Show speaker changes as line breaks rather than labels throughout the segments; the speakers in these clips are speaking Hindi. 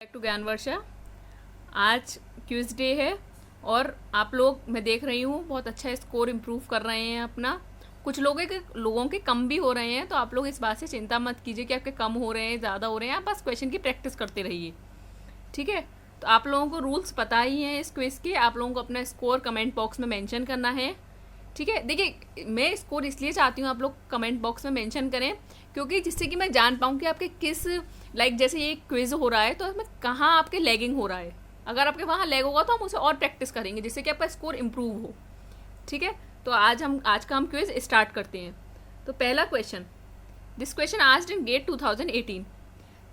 बैक टू ज्ञान वर्षा। आज क्विज डे है और आप लोग, मैं देख रही हूँ, बहुत अच्छा स्कोर इम्प्रूव कर रहे हैं अपना। कुछ लोगों के कम भी हो रहे हैं, तो आप लोग इस बात से चिंता मत कीजिए कि आपके कम हो रहे हैं, ज़्यादा हो रहे हैं। आप बस क्वेश्चन की प्रैक्टिस करते रहिए, ठीक है। तो आप लोगों को रूल्स पता ही हैं इस क्विज के। आप लोगों को अपना स्कोर कमेंट बॉक्स में मेंशन करना है, ठीक है। देखिए, मैं स्कोर इसलिए चाहती हूँ आप लोग कमेंट बॉक्स में मेंशन करें, क्योंकि जिससे कि मैं जान पाऊँ कि आपके किस जैसे ये क्विज हो रहा है तो उसमें कहाँ आपके लैगिंग हो रहा है। अगर आपके वहाँ लैग होगा तो हम उसे और प्रैक्टिस करेंगे, जिससे कि आपका स्कोर इम्प्रूव हो, ठीक है। तो आज का हम क्विज स्टार्ट करते हैं। तो पहला question, this question asked in GATE 2018।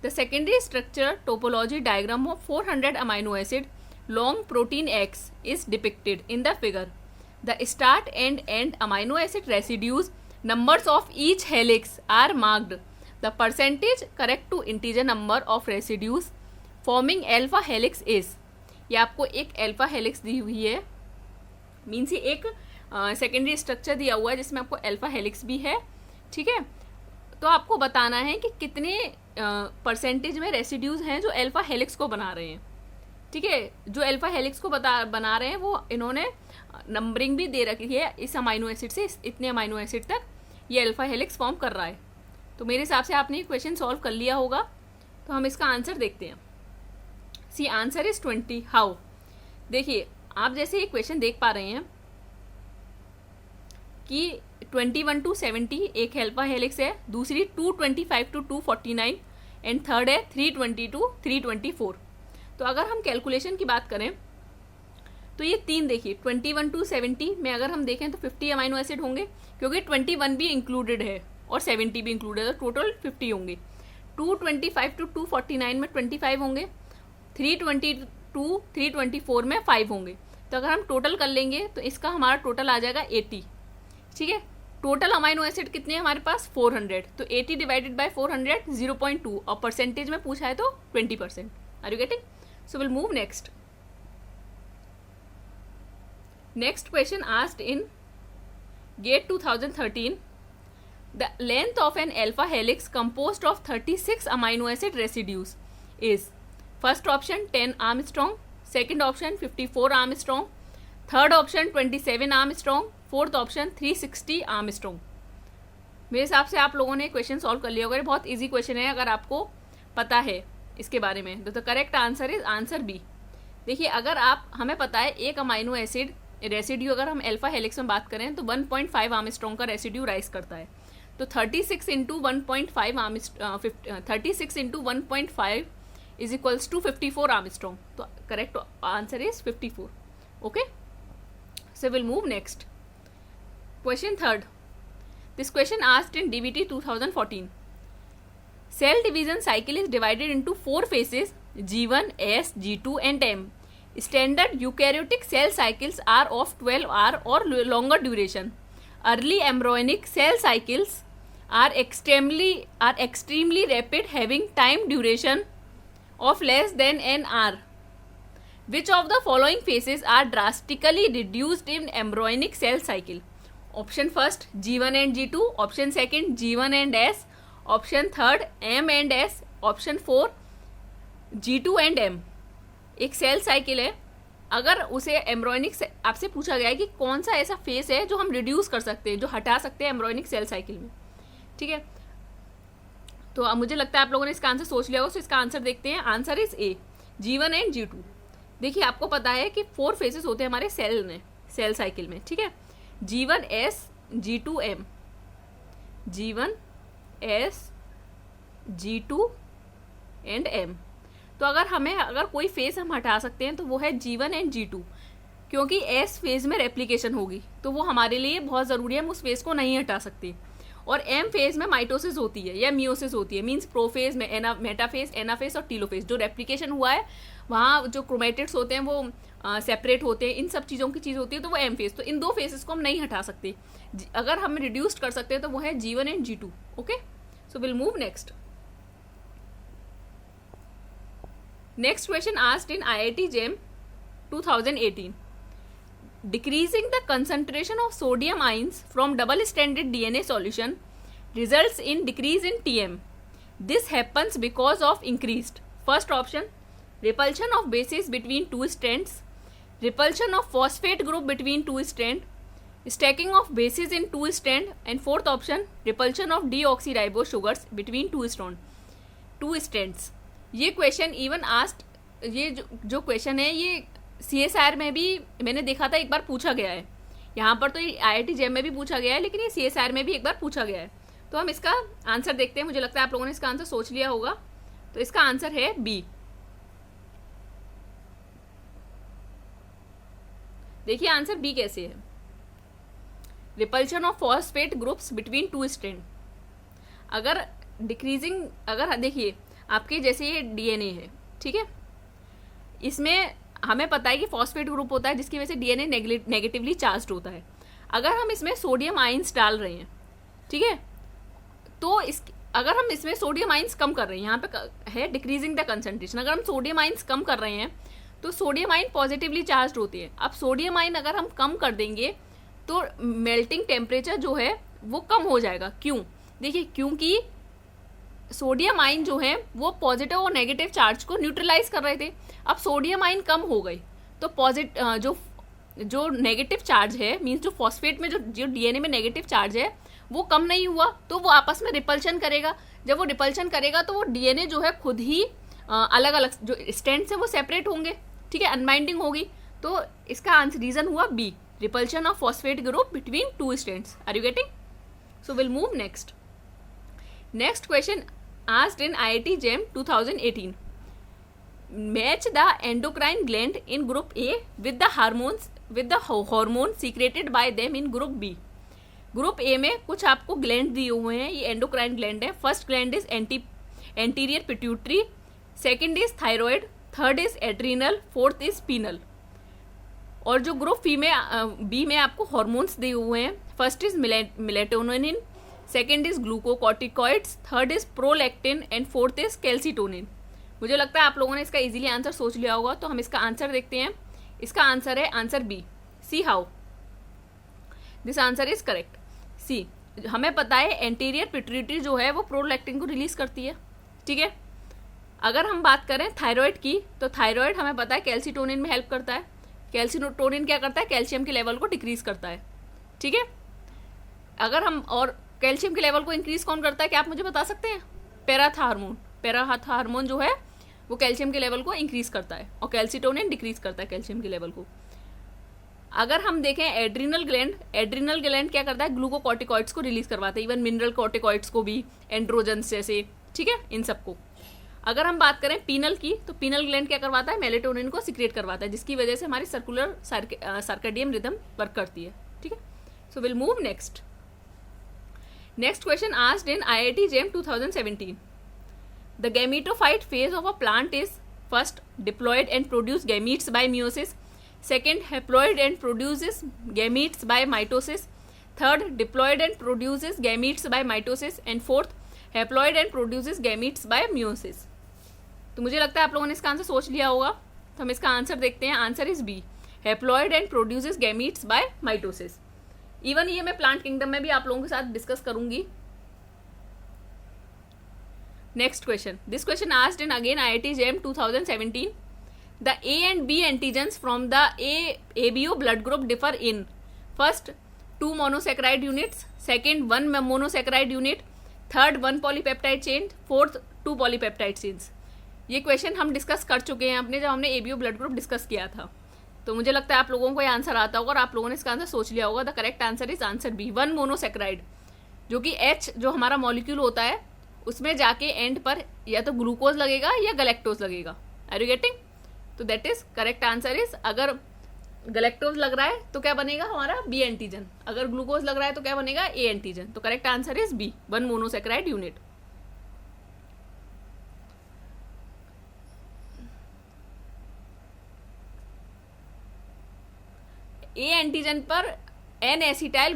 The secondary structure topology diagram of 400 amino acid long protein X is depicted in the figure. The start and end amino acid residues numbers of each helix are marked. The percentage correct to integer number of residues forming alpha helix is. ये आपको एक अल्फा हेलिक्स दी हुई है, मीन्स ये एक सेकेंडरी स्ट्रक्चर दिया हुआ है जिसमें आपको अल्फा हेलिक्स भी है, ठीक है। तो आपको बताना है कि कितने परसेंटेज में रेसिड्यूज हैं जो अल्फा हेलिक्स को बना रहे हैं, ठीक है। जो अल्फा हेलिक्स को बना रहे हैं वो इन्होंने नंबरिंग भी दे रखी है, इस अमाइनो एसिड से इतने अमाइनो एसिड तक ये अल्फा हेलिक्स फॉर्म कर रहा है। तो मेरे हिसाब से आपने ये क्वेश्चन सॉल्व कर लिया होगा। तो हम इसका आंसर देखते हैं। See answer is 20। हाउ? देखिए, आप जैसे ये क्वेश्चन देख पा रहे हैं कि 21 to 70 एक अल्फा हेलिक्स है, दूसरी 225 to 249 एंड थर्ड है 320 to 324। तो अगर हम कैलकुलेशन की बात करें तो ये तीन, देखिए 21 to 70 में अगर हम देखें तो 50 अमाइनो एसिड होंगे, क्योंकि 21 भी इंक्लूडेड है और 70 भी इंक्लूडेड है, तो टोटल 50 होंगे। 225 to 249 में 25 होंगे, 320 to 324 में 5 होंगे। तो अगर हम टोटल कर लेंगे तो इसका हमारा टोटल आ जाएगा 80, ठीक है। टोटल अमाइनो एसिड कितने हैं हमारे पास? 400। तो 80 डिवाइडेड बाई 400 0.2, और परसेंटेज में पूछा है तो 20%। Are you getting? So will move next. Next question asked in GATE 2013. The length of an alpha helix composed of 36 amino acid residues is, first option 10 Armstrong, second option 54 Armstrong, third option 27 Armstrong, fourth option 360 Armstrong. मेरे हिसाब से आप लोगों ने क्वेश्चन सॉल्व कर लिया होगा। बहुत इजी क्वेश्चन है अगर आपको पता है इसके बारे में। तो the correct answer is answer B. देखिए, अगर हमें पता है एक अमाइनो एसिड रेसिड्यू, अगर हम अल्फा हेलिक्स में बात करें तो 1.5 आर्मस्ट्रॉन्ग का रेसिड्यू राइज करता है। तो 36 into 1.5 is equals to 54 Armstrong. तो correct answer is 54। Okay, so will move next. Question third, this question asked in DBT 2014। Cell division cycle is divided into 4 phases, G1, S, G2 and M. Standard eukaryotic cell cycles are of 12 hour or longer duration. Early embryonic cell cycles are extremely rapid, having time duration of less than an hour. Which of the following phases are drastically reduced in embryonic cell cycle? Option first G1 and G2, option second G1 and S, option third M and S, option 4 G2 and M. एक सेल साइकिल है, अगर उसे एम्ब्रॉयनिक से आपसे पूछा गया है कि कौन सा ऐसा फेस है जो हम रिड्यूस कर सकते हैं, जो हटा सकते हैं एम्ब्रॉयनिक सेल साइकिल में, ठीक है। तो अब मुझे लगता है आप लोगों ने इसका आंसर सोच लिया होगा। तो इसका आंसर देखते हैं। Answer is a, G1 and G2। देखिए, आपको पता है कि 4 फेसेस होते हैं हमारे सेल साइकिल में, ठीक है। G1 S, G2 M, G1 S, G2 and M। तो अगर कोई फेज हम हटा सकते हैं तो वो है G1 एंड G2, क्योंकि S फेज में रेप्लिकेशन होगी तो वो हमारे लिए बहुत ज़रूरी है, हम उस फेज को नहीं हटा सकते। और M फेज में माइटोसिस होती है या मियोसिस होती है, मींस प्रोफेज में मेटाफेज, एनाफेज और टीलोफेज। जो रेप्लिकेशन हुआ है वहाँ जो क्रोमेटिड्स होते हैं वो सेपरेट होते हैं, इन सब चीज़ों की चीज़ होती है, तो वो M फेज। तो इन 2 फेजेस को हम नहीं हटा सकते। अगर हम रिड्यूस कर सकते हैं तो वो है G1 and G2। Okay, so will move next. Next question asked in IIT JEM 2018. Decreasing the concentration of sodium ions from double-stranded DNA solution results in decrease in TM. This happens because of increased, first option, repulsion of bases between two strands, repulsion of phosphate group between two strand, stacking of bases in two strand, and fourth option repulsion of deoxyribose sugars between two strands. ये क्वेश्चन इवन आस्ट, ये जो क्वेश्चन है ये CSIR में भी मैंने देखा था एक बार पूछा गया है, यहाँ पर तो ये IIT JEM में भी पूछा गया है, लेकिन ये CSIR में भी एक बार पूछा गया है. तो हम इसका आंसर देखते हैं. मुझे लगता है आप लोगों ने इसका आंसर सोच लिया होगा. तो इसका आंसर है बी. देखिए आंसर बी कैसे है. Repulsion of phosphate groups between two strand. अगर डिक्रीजिंग, अगर देखिए आपके जैसे ये DNA है, ठीक है, इसमें हमें पता है कि फॉस्फेट ग्रुप होता है जिसकी वजह से DNA नेगेटिवली चार्ज्ड होता है. अगर हम इसमें सोडियम आइंस डाल रहे हैं, ठीक है, तो अगर हम इसमें सोडियम आइंस कम कर रहे हैं, यहाँ पे है डिक्रीजिंग द कंसंट्रेशन, अगर हम सोडियम आइंस कम कर रहे हैं तो सोडियम आइन पॉजिटिवली चार्ज होती है. अब सोडियम आइन अगर हम कम कर देंगे तो मेल्टिंग टेम्परेचर जो है वो कम हो जाएगा. क्यों? देखिए क्योंकि सोडियम आइन जो है वो पॉजिटिव और नेगेटिव चार्ज को न्यूट्रलाइज कर रहे थे. अब सोडियम आइन कम हो गई तो जो नेगेटिव चार्ज है, मीन्स जो फॉस्फेट में जो DNA में नेगेटिव चार्ज है वो कम नहीं हुआ, तो वो आपस में रिपल्शन करेगा. जब वो रिपल्शन करेगा तो वो DNA जो है खुद ही अलग अलग जो स्ट्रैंड से वो सेपरेट होंगे, ठीक है, अनबाइंडिंग होगी. तो इसका आंसर रीजन हुआ B, repulsion of phosphate group between two strands. Are you getting? So will move next. Next question asked in IIT JEM 2018. Match the endocrine gland in group A with the hormone secreted by them in group B. Group A में कुछ आपको ग्लैंड दिए हुए हैं, ये एंडोक्राइन ग्लैंड है. First gland is anterior pituitary, second is thyroid, third is adrenal, fourth is pineal. और जो ग्रुप बी में आपको हॉर्मोन्स दिए हुए हैं, first is melatonin, second is glucocorticoids, third is prolactin and fourth is calcitonin. मुझे लगता है आप लोगों ने इसका इजीली आंसर सोच लिया होगा. तो हम इसका आंसर देखते हैं. इसका आंसर है answer B. See how this answer is correct. See, हमें पता है एंटीरियर पिट्यूटरी जो है वो प्रोलैक्टिन को रिलीज करती है, ठीक है. अगर हम बात करें थायराइड की, तो थायराइड हमें पता है कैल्सिटोनिन में हेल्प करता है. कैल्सिटोनिन क्या करता है? कैल्शियम के लेवल को डिक्रीज करता है, ठीक है. अगर हम, और कैल्शियम के लेवल को इंक्रीज कौन करता है, क्या आप मुझे बता सकते हैं? पैराथ हार्मोन जो है वो कैल्शियम के लेवल को इंक्रीज करता है, और कैल्सिटोनिन डिक्रीज करता है कैल्शियम के लेवल को. अगर हम देखें एड्रीनल ग्लैंड क्या करता है? ग्लूकोकॉर्टिकॉइड्स को रिलीज करवाता है, इवन मिनरल कॉर्टिकॉइड्स को भी, एंड्रोजन्स जैसे, ठीक है, इन सबको. अगर हम बात करें पीनल की, तो पीनल ग्लैंड क्या करवाता है? मेलेटोनिन को सिक्रेट करवाता है, जिसकी वजह से हमारी सर्कुलर सर्कैडियन रिदम वर्क करती है, ठीक है. So will move next. Next question asked in IIT JEM 2017. The gametophyte phase of a plant is first diploid and produce gametes by meiosis, second haploid and produces gametes by mitosis, third diploid and produces gametes by mitosis, and fourth haploid and produces gametes by meiosis. तो मुझे लगता है आप लोगों ने इसका आंसर सोच लिया होगा. तो हम इसका आंसर देखते हैं. Answer is B, haploid and produces gametes by mitosis. Even ये मैं प्लांट किंगडम में भी आप लोगों के साथ डिस्कस करूंगी. Next question. This question asked in again IIT JEM 2017. The A and B antigens from the ABO blood group differ in first 2 monosaccharide units, second 1 monosaccharide unit, third 1 polypeptide chain, fourth 2 polypeptide chains. ये क्वेश्चन हम डिस्कस कर चुके हैं अपने, जब हमने ABO ब्लड ग्रुप डिस्कस किया था. तो मुझे लगता है आप लोगों को ये आंसर आता होगा और आप लोगों ने इसका आंसर सोच लिया होगा. The correct answer is answer B, 1 monosaccharide, जो कि H जो हमारा मॉलिक्यूल होता है उसमें जाके एंड पर या तो ग्लूकोज लगेगा या गैलेक्टोज लगेगा. Are you getting? तो that is correct answer is, अगर गैलेक्टोज लग रहा है तो क्या बनेगा हमारा? B antigen. अगर ग्लूकोज लग रहा है तो क्या बनेगा? A antigen. तो correct answer is B, 1 monosaccharide unit. A antigen पर एन एसिटाइल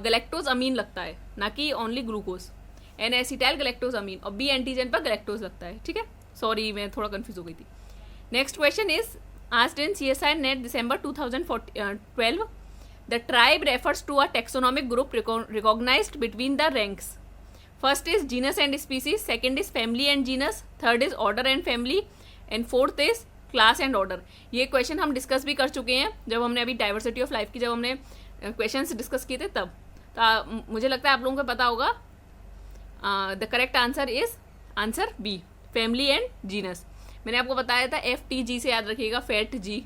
गैलेक्टोज अमीन लगता है, ना कि only glucose. N acetyl galactose amine, और बी एंटीजन पर गैलेक्टोज लगता है, ठीक है. सॉरी, मैं थोड़ा कंफ्यूज हो गई थी. Next question is asked in CSIR NET December 2012. The tribe refers to a taxonomic group recognized between the ranks. First is genus and species, second is family and genus, third is order and family, and fourth is class and order. ये क्वेश्चन हम डिस्कस भी कर चुके हैं जब हमने अभी डाइवर्सिटी ऑफ लाइफ की जब हमने क्वेश्चंस डिस्कस किए थे तब। तो मुझे लगता है आप लोगों को पता होगा। The correct answer is answer B, family and genus. मैंने आपको बताया था FTG से याद रखिएगा, fat G.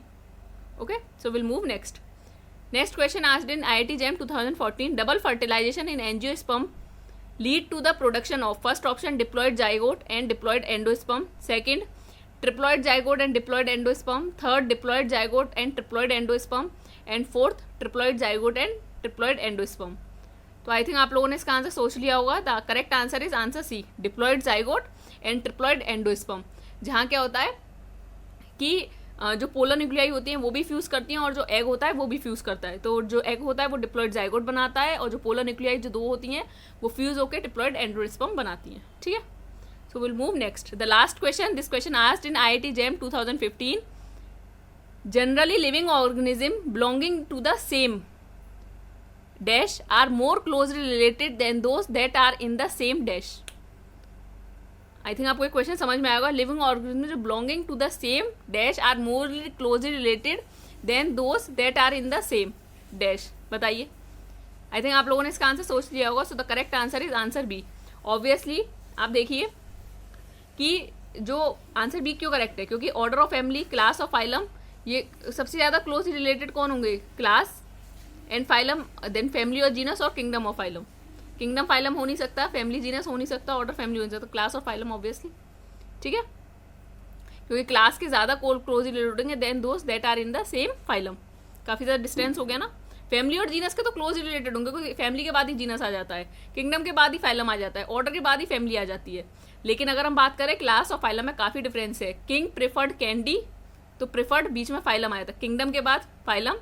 Okay, so will move next. Next question asked in IIT JAM 2014, double fertilization in angiosperm lead to the production of, first option diploid zygote and diploid endosperm, second triploid zygote and diploid endosperm, third diploid zygote and triploid endosperm, and fourth triploid zygote and triploid endosperm। तो आई थिंक आप लोगों ने इसका आंसर सोच लिया होगा। The correct answer is answer C, diploid zygote and triploid endosperm, जहाँ क्या होता है कि जो पोलर न्यूक्लियाई होती हैं वो भी फ्यूज करती हैं और जो एग होता है वो भी फ्यूज करता है। तो जो एग होता है वो डिप्लॉयड जाइगोट बनाता है और जो पोलर न्यूक्लियाई जो दो होती हैं वो फ्यूज होकर डिप्लॉयड एंडोस्पर्म बनाती हैं। ठीक है, so will move next. The last question, this question asked in IIT JAM 2015, generally living organism belonging to the same dash are more closely related than those that are in the same dash. I think आपको एक क्वेश्चन समझ में आएगा। लिविंग ऑर्गेनिज्म जो belonging to the same dash are more closely related than those that are in the same dash. बताइए, आई थिंक आप लोगों ने इसका आंसर सोच लिया होगा। So the correct answer is answer B. Obviously आप देखिए कि जो आंसर बी क्यों करेक्ट है, क्योंकि order of family, class of phylum, ये सबसे ज़्यादा क्लोजली रिलेटेड कौन होंगे? Class and phylum, then family और जीनस और kingdom of phylum. Kingdom phylum हो नहीं सकता, फैमिली जीनस हो नहीं सकता, ऑर्डर फैमिली हो नहीं सकता, क्लास और फाइलम ऑब्वियसली। ठीक है, क्योंकि क्लास के ज़्यादा क्लोजली रिलेटेड होंगे than those that are in the same phylum. काफ़ी ज़्यादा डिस्टेंस हो गया ना। फैमिली और जीनस के तो क्लोजली रिलेटेड होंगे, क्योंकि फैमिली के बाद ही जीनस आ जाता है, किंगडम के बाद ही फाइलम आ जाता है, ऑर्डर के बाद ही फैमिली आ जाती है। लेकिन अगर हम बात करें क्लास और फाइलम में काफ़ी डिफरेंस है। किंग प्रेफर्ड कैंडी, तो प्रेफर्ड बीच में फाइलम आया था, किंगडम के बाद फाइलम,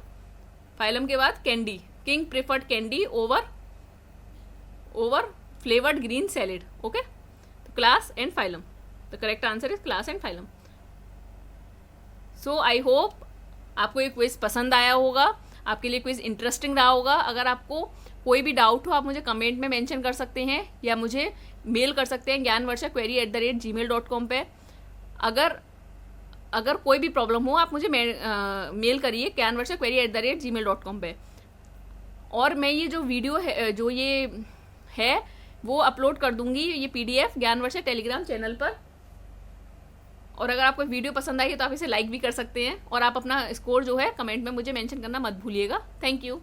फाइलम के बाद candy. King preferred candy over flavoured green salad. Okay, तो class and phylum, the correct answer is class and phylum. So I hope आपको ये क्विज पसंद आया होगा, आपके लिए क्विज इंटरेस्टिंग रहा होगा। अगर आपको कोई भी डाउट हो आप मुझे कमेंट में मेंशन कर सकते हैं या मुझे मेल कर सकते हैं gyanvarsha@gmail.com पे। अगर कोई भी प्रॉब्लम हो आप मुझे मेल करिए gyanvarsha@gmail.com पे। और मैं ये जो वीडियो है, जो ये है, वो अपलोड कर दूंगी, ये PDF ज्ञानवर्षा टेलीग्राम चैनल पर। और अगर आपको वीडियो पसंद आई है तो आप इसे लाइक भी कर सकते हैं और आप अपना स्कोर जो है कमेंट में मुझे मेंशन करना मत भूलिएगा। Thank you.